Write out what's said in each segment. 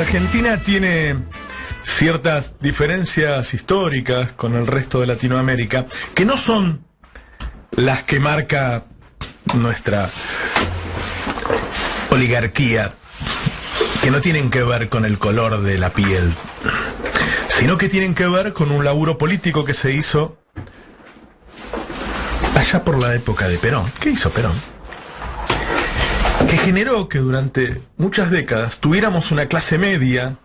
Argentina tiene ciertas diferencias históricas con el resto de Latinoamérica que no son las que marca nuestra oligarquía, que no tienen que ver con el color de la piel, sino que tienen que ver con un laburo político que se hizo allá por la época de Perón. ¿Qué hizo Perón? Que generó que durante muchas décadas tuviéramos una clase media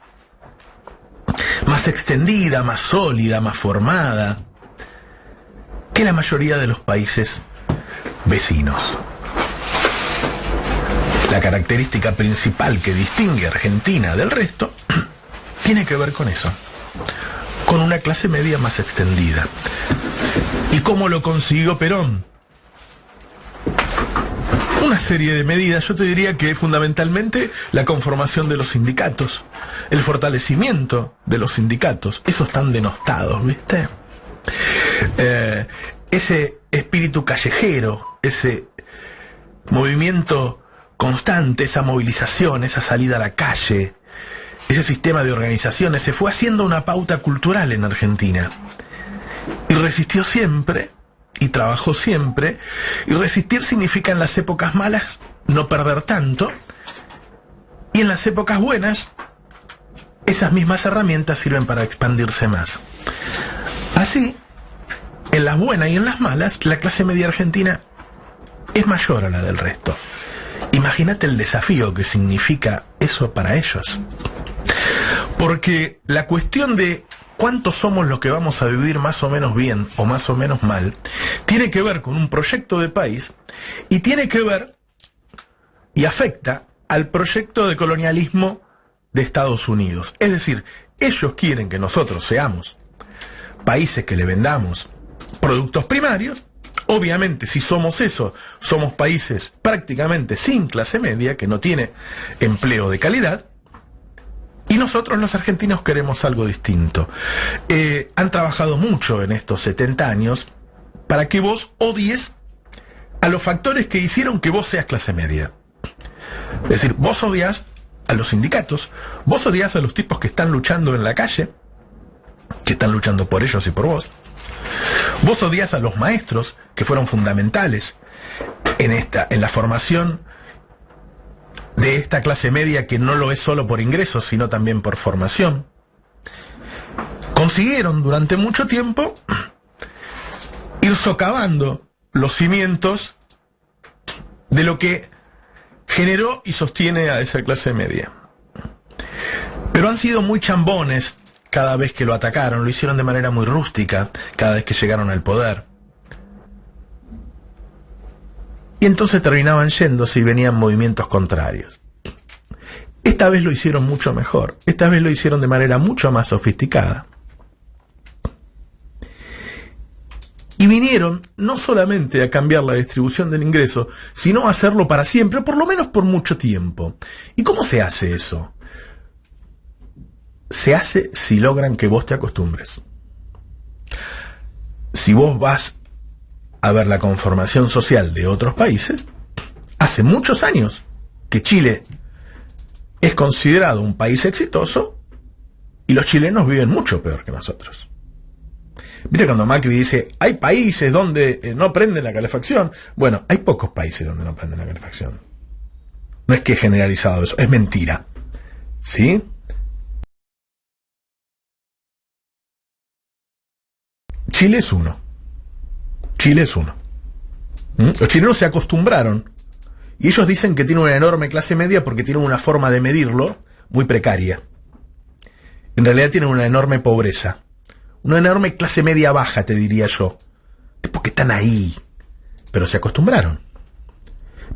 más extendida, más sólida, más formada que la mayoría de los países vecinos. La característica principal que distingue a Argentina del resto tiene que ver con eso, con una clase media más extendida. ¿Y cómo lo consiguió Perón? Una serie de medidas, yo te diría que fundamentalmente la conformación de los sindicatos, el fortalecimiento de los sindicatos, esos tan denostados, ¿viste? Ese espíritu callejero, ese movimiento constante, esa movilización, esa salida a la calle, ese sistema de organizaciones, se fue haciendo una pauta cultural en Argentina. Y resistió siempre, y trabajó siempre, y resistir significa en las épocas malas no perder tanto, y en las épocas buenas esas mismas herramientas sirven para expandirse más. Así, en las buenas y en las malas, la clase media argentina es mayor a la del resto. Imagínate el desafío que significa eso para ellos. Porque la cuestión de cuántos somos los que vamos a vivir más o menos bien o más o menos mal, tiene que ver con un proyecto de país y tiene que ver y afecta al proyecto de colonialismo de Estados Unidos. Es decir, ellos quieren que nosotros seamos países que le vendamos productos primarios. Obviamente, si somos eso, somos países prácticamente sin clase media, que no tiene empleo de calidad. Y nosotros los argentinos queremos algo distinto. Han trabajado mucho en estos 70 años para que vos odies a los factores que hicieron que vos seas clase media. Es decir, vos odias a los sindicatos, vos odias a los tipos que están luchando en la calle, que están luchando por ellos y por vos. Vos odias a los maestros, que fueron fundamentales en la formación de esta clase media, que no lo es solo por ingresos, sino también por formación. Consiguieron durante mucho tiempo ir socavando los cimientos de lo que generó y sostiene a esa clase media. Pero han sido muy chambones cada vez que lo atacaron, lo hicieron de manera muy rústica cada vez que llegaron al poder. Y entonces terminaban yéndose y venían movimientos contrarios. Esta vez lo hicieron mucho mejor. Esta vez lo hicieron de manera mucho más sofisticada. Y vinieron no solamente a cambiar la distribución del ingreso, sino a hacerlo para siempre, o por lo menos por mucho tiempo. ¿Y cómo se hace eso? Se hace si logran que vos te acostumbres. Si vos vas a ver la conformación social de otros países, hace muchos años que Chile es considerado un país exitoso y los chilenos viven mucho peor que nosotros. ¿Viste cuando Macri dice, hay países donde no prenden la calefacción? Bueno, hay pocos países donde no prenden la calefacción. No es que es generalizado eso, es mentira. ¿Sí? Chile es uno. Chile es uno. Los chilenos se acostumbraron y ellos dicen que tienen una enorme clase media porque tienen una forma de medirlo muy precaria. En realidad tienen una enorme pobreza, una enorme clase media baja, te diría yo, porque están ahí, pero se acostumbraron.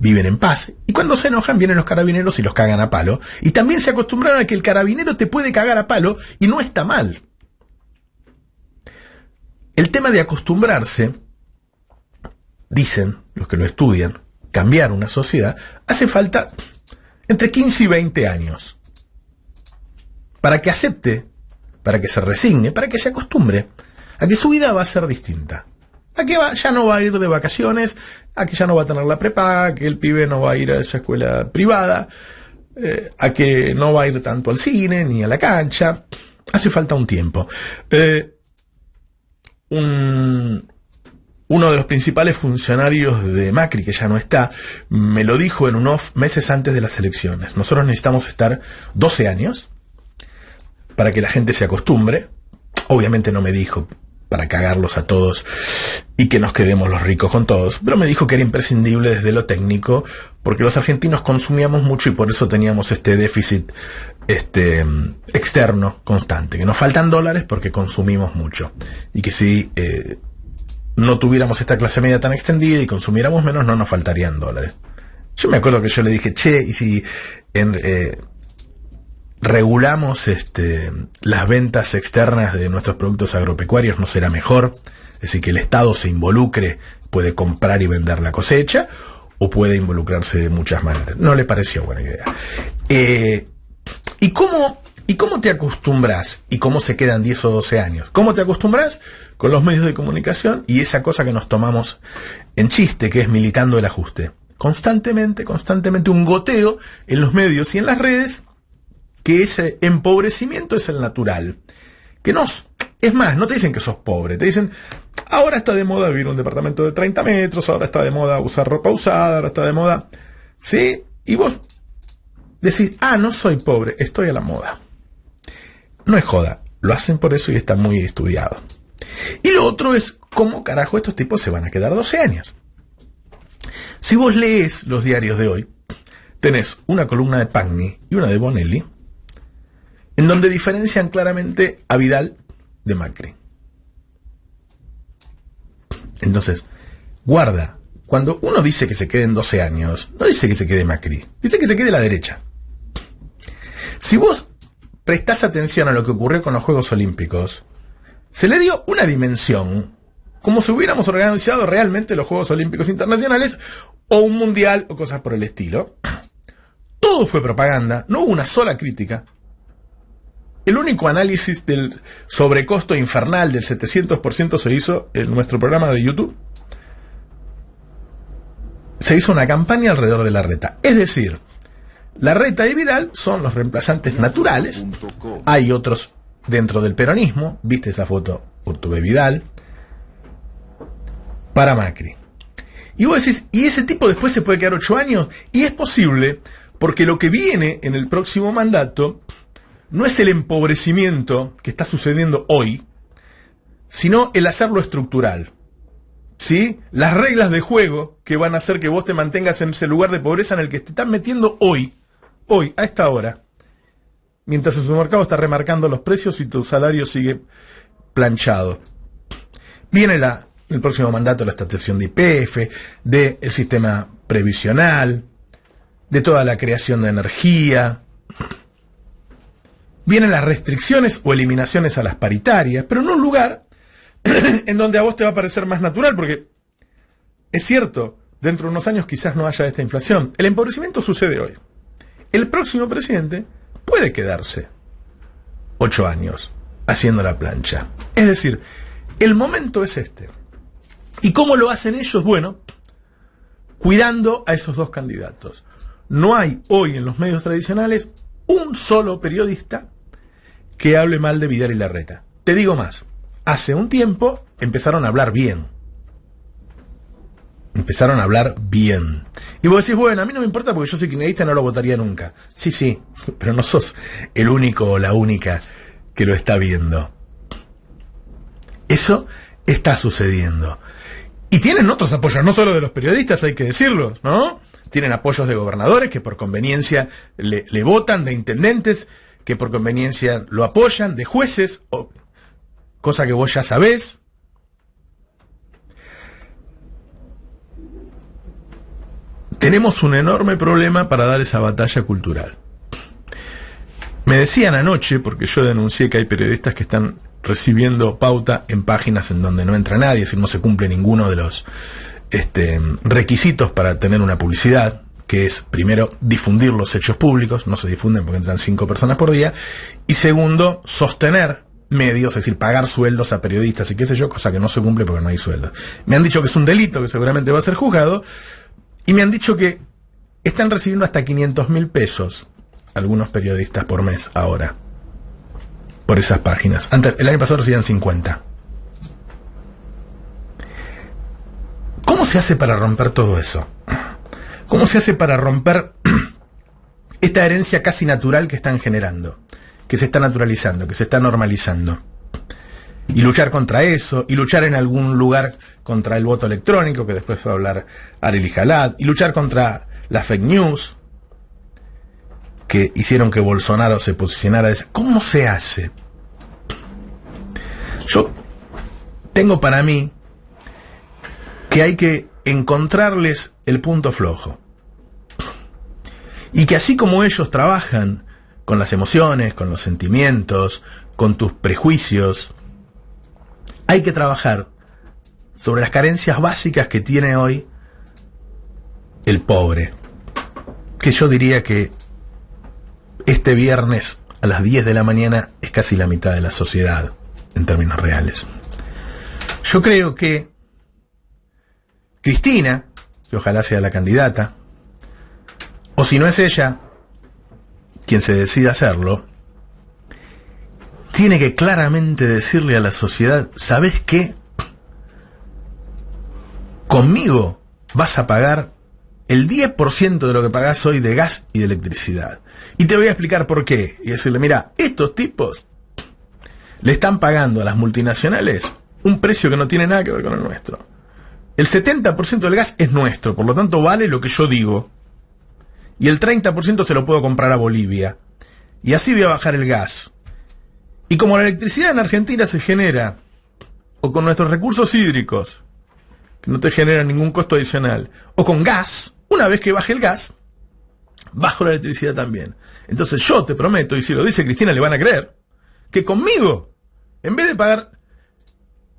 Viven en paz y cuando se enojan vienen los carabineros y los cagan a palo, y también se acostumbraron a que el carabinero te puede cagar a palo y no está mal. El tema de acostumbrarse, dicen los que lo estudian, cambiar una sociedad, hace falta entre 15 y 20 años para que acepte, para que se resigne, para que se acostumbre a que su vida va a ser distinta, a que ya no va a ir de vacaciones, a que ya no va a tener la prepaga, a que el pibe no va a ir a esa escuela privada, a que no va a ir tanto al cine ni a la cancha. Hace falta un tiempo. Uno de los principales funcionarios de Macri, que ya no está, me lo dijo en un off meses antes de las elecciones. Nosotros necesitamos estar 12 años para que la gente se acostumbre. Obviamente no me dijo para cagarlos a todos y que nos quedemos los ricos con todos, pero me dijo que era imprescindible desde lo técnico, porque los argentinos consumíamos mucho y por eso teníamos este déficit externo constante, que nos faltan dólares porque consumimos mucho, y que si no tuviéramos esta clase media tan extendida y consumiéramos menos, no nos faltarían dólares. Yo me acuerdo que yo le dije, che, y si regulamos las ventas externas de nuestros productos agropecuarios, ¿no será mejor? Es decir, que el Estado se involucre, puede comprar y vender la cosecha, o puede involucrarse de muchas maneras. No le pareció buena idea. ¿Y cómo te acostumbras? ¿Y cómo se quedan 10 o 12 años? ¿Cómo te acostumbras? Con los medios de comunicación y esa cosa que nos tomamos en chiste, que es militando el ajuste. Constantemente un goteo en los medios y en las redes, que ese empobrecimiento es el natural. Es más, no te dicen que sos pobre, te dicen, ahora está de moda vivir en un departamento de 30 metros, ahora está de moda usar ropa usada, ahora está de moda, ¿sí? Y vos decís, no soy pobre, estoy a la moda. No es joda, lo hacen por eso y está muy estudiado. Y lo otro es, ¿cómo carajo estos tipos se van a quedar 12 años? Si vos lees los diarios de hoy, tenés una columna de Pagni y una de Bonelli, en donde diferencian claramente a Vidal de Macri. Entonces, guarda, cuando uno dice que se queden 12 años, no dice que se quede Macri, dice que se quede la derecha. Si vos prestás atención a lo que ocurrió con los Juegos Olímpicos, se le dio una dimensión, como si hubiéramos organizado realmente los Juegos Olímpicos Internacionales, o un mundial, o cosas por el estilo. Todo fue propaganda, no hubo una sola crítica. El único análisis del sobrecosto infernal del 700% se hizo en nuestro programa de YouTube. Se hizo una campaña alrededor de Larreta. Es decir, Larreta y Vidal son los reemplazantes naturales. Hay otros dentro del peronismo. ¿Viste esa foto? Urtubey Vidal. Para Macri. Y vos decís, ¿y ese tipo después se puede quedar 8 años? Y es posible, porque lo que viene en el próximo mandato no es el empobrecimiento que está sucediendo hoy, sino el hacerlo estructural. ¿Sí? Las reglas de juego que van a hacer que vos te mantengas en ese lugar de pobreza en el que te están metiendo hoy, a esta hora, mientras el supermercado está remarcando los precios y tu salario sigue planchado. Viene el próximo mandato, la estatización de YPF, del sistema previsional, de toda la creación de energía. Vienen las restricciones o eliminaciones a las paritarias, pero en un lugar en donde a vos te va a parecer más natural, porque es cierto, dentro de unos años quizás no haya esta inflación. El empobrecimiento sucede hoy. El próximo presidente puede quedarse 8 años haciendo la plancha. Es decir, el momento es este. ¿Y cómo lo hacen ellos? Bueno, cuidando a esos dos candidatos. No hay hoy en los medios tradicionales un solo periodista que hable mal de Vidal y Larreta. Te digo más, hace un tiempo empezaron a hablar bien. Y vos decís, bueno, a mí no me importa porque yo soy kirchnerista y no lo votaría nunca. Sí, pero no sos el único o la única que lo está viendo. Eso está sucediendo. Y tienen otros apoyos, no solo de los periodistas, hay que decirlo, ¿no? Tienen apoyos de gobernadores que por conveniencia le votan, de intendentes que por conveniencia lo apoyan, de jueces, cosa que vos ya sabés. Tenemos un enorme problema para dar esa batalla cultural. Me decían anoche, porque yo denuncié que hay periodistas que están recibiendo pauta en páginas en donde no entra nadie, es decir, no se cumple ninguno de los requisitos para tener una publicidad, que es, primero, difundir los hechos públicos, no se difunden porque entran 5 personas por día, y segundo, sostener medios, es decir, pagar sueldos a periodistas y qué sé yo, cosa que no se cumple porque no hay sueldos. Me han dicho que es un delito que seguramente va a ser juzgado, y me han dicho que están recibiendo hasta 500.000 pesos algunos periodistas por mes ahora, por esas páginas. Antes, el año pasado recibían 50. ¿Cómo se hace para romper todo eso? ¿Cómo se hace para romper esta herencia casi natural que están generando, que se está naturalizando, que se está normalizando? Y luchar contra eso, y luchar en algún lugar contra el voto electrónico, que después fue a hablar Arely Jalad, y luchar contra las fake news, que hicieron que Bolsonaro se posicionara de esa. ¿Cómo se hace? Yo tengo para mí que hay que encontrarles el punto flojo. Y que así como ellos trabajan con las emociones, con los sentimientos, con tus prejuicios, hay que trabajar sobre las carencias básicas que tiene hoy el pobre. Que yo diría que este viernes a las 10 de la mañana es casi la mitad de la sociedad, en términos reales. Yo creo que Cristina, que ojalá sea la candidata, o si no es ella quien se decida hacerlo, tiene que claramente decirle a la sociedad: ¿sabes qué? Conmigo vas a pagar el 10% de lo que pagás hoy de gas y de electricidad. Y te voy a explicar por qué. Y decirle: mira, estos tipos le están pagando a las multinacionales un precio que no tiene nada que ver con el nuestro. El 70% del gas es nuestro, por lo tanto vale lo que yo digo. Y el 30% se lo puedo comprar a Bolivia. Y así voy a bajar el gas. Y como la electricidad en Argentina se genera, o con nuestros recursos hídricos, que no te generan ningún costo adicional, o con gas, una vez que baje el gas, bajo la electricidad también. Entonces yo te prometo, y si lo dice Cristina le van a creer, que conmigo, en vez de pagar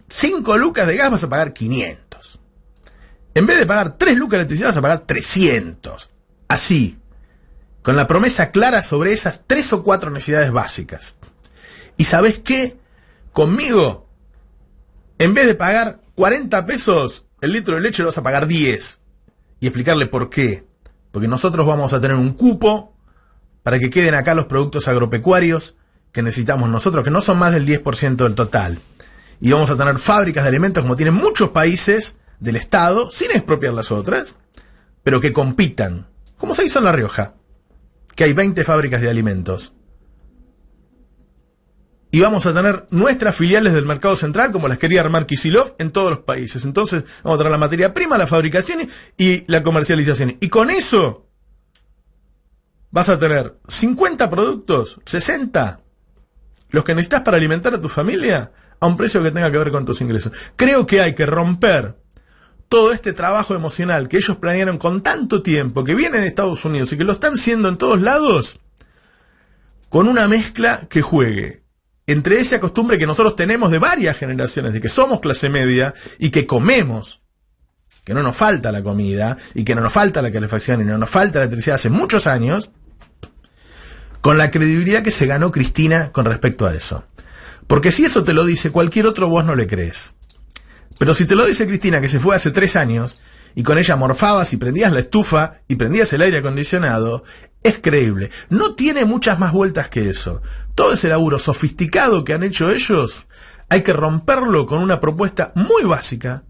5 lucas de gas, vas a pagar 500. En vez de pagar 3 lucas de electricidad, vas a pagar 300. Así, con la promesa clara sobre esas 3 o 4 necesidades básicas. ¿Y sabés qué? Conmigo, en vez de pagar 40 pesos el litro de leche, lo vas a pagar 10. Y explicarle por qué. Porque nosotros vamos a tener un cupo para que queden acá los productos agropecuarios que necesitamos nosotros, que no son más del 10% del total. Y vamos a tener fábricas de alimentos como tienen muchos países del Estado, sin expropiar las otras, pero que compitan. Como se hizo en La Rioja, que hay 20 fábricas de alimentos. Y vamos a tener nuestras filiales del mercado central, como las quería armar Kicillof, en todos los países. Entonces vamos a tener la materia prima, la fabricación y la comercialización. Y con eso vas a tener 50 productos, 60, los que necesitas para alimentar a tu familia, a un precio que tenga que ver con tus ingresos. Creo que hay que romper todo este trabajo emocional que ellos planearon con tanto tiempo, que viene de Estados Unidos y que lo están haciendo en todos lados, con una mezcla que juegue entre esa costumbre que nosotros tenemos de varias generaciones, de que somos clase media y que comemos, que no nos falta la comida y que no nos falta la calefacción y no nos falta la electricidad hace muchos años, con la credibilidad que se ganó Cristina con respecto a eso. Porque si eso te lo dice cualquier otro, vos no le crees. Pero si te lo dice Cristina, que se fue hace 3 años, y con ella morfabas y prendías la estufa y prendías el aire acondicionado, es creíble. No tiene muchas más vueltas que eso. Todo ese laburo sofisticado que han hecho ellos, hay que romperlo con una propuesta muy básica,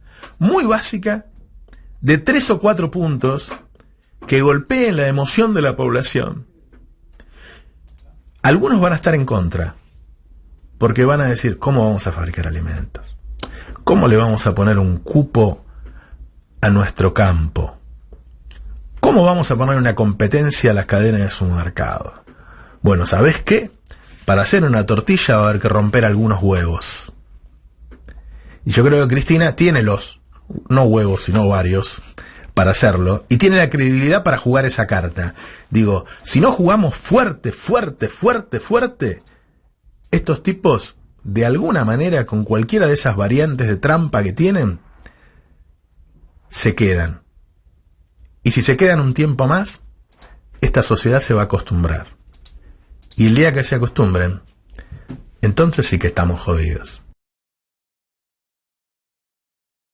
de 3 o 4 puntos que golpeen la emoción de la población. Algunos van a estar en contra, porque van a decir: ¿cómo vamos a fabricar alimentos? ¿Cómo le vamos a poner un cupo a nuestro campo? ¿Cómo vamos a poner una competencia a las cadenas de supermercados? Bueno, ¿sabés qué? Para hacer una tortilla va a haber que romper algunos huevos. Y yo creo que Cristina tiene no huevos, sino varios, para hacerlo, y tiene la credibilidad para jugar esa carta. Digo, si no jugamos fuerte, estos tipos, de alguna manera, con cualquiera de esas variantes de trampa que tienen, se quedan. Y si se quedan un tiempo más, esta sociedad se va a acostumbrar. Y el día que se acostumbren, entonces sí que estamos jodidos.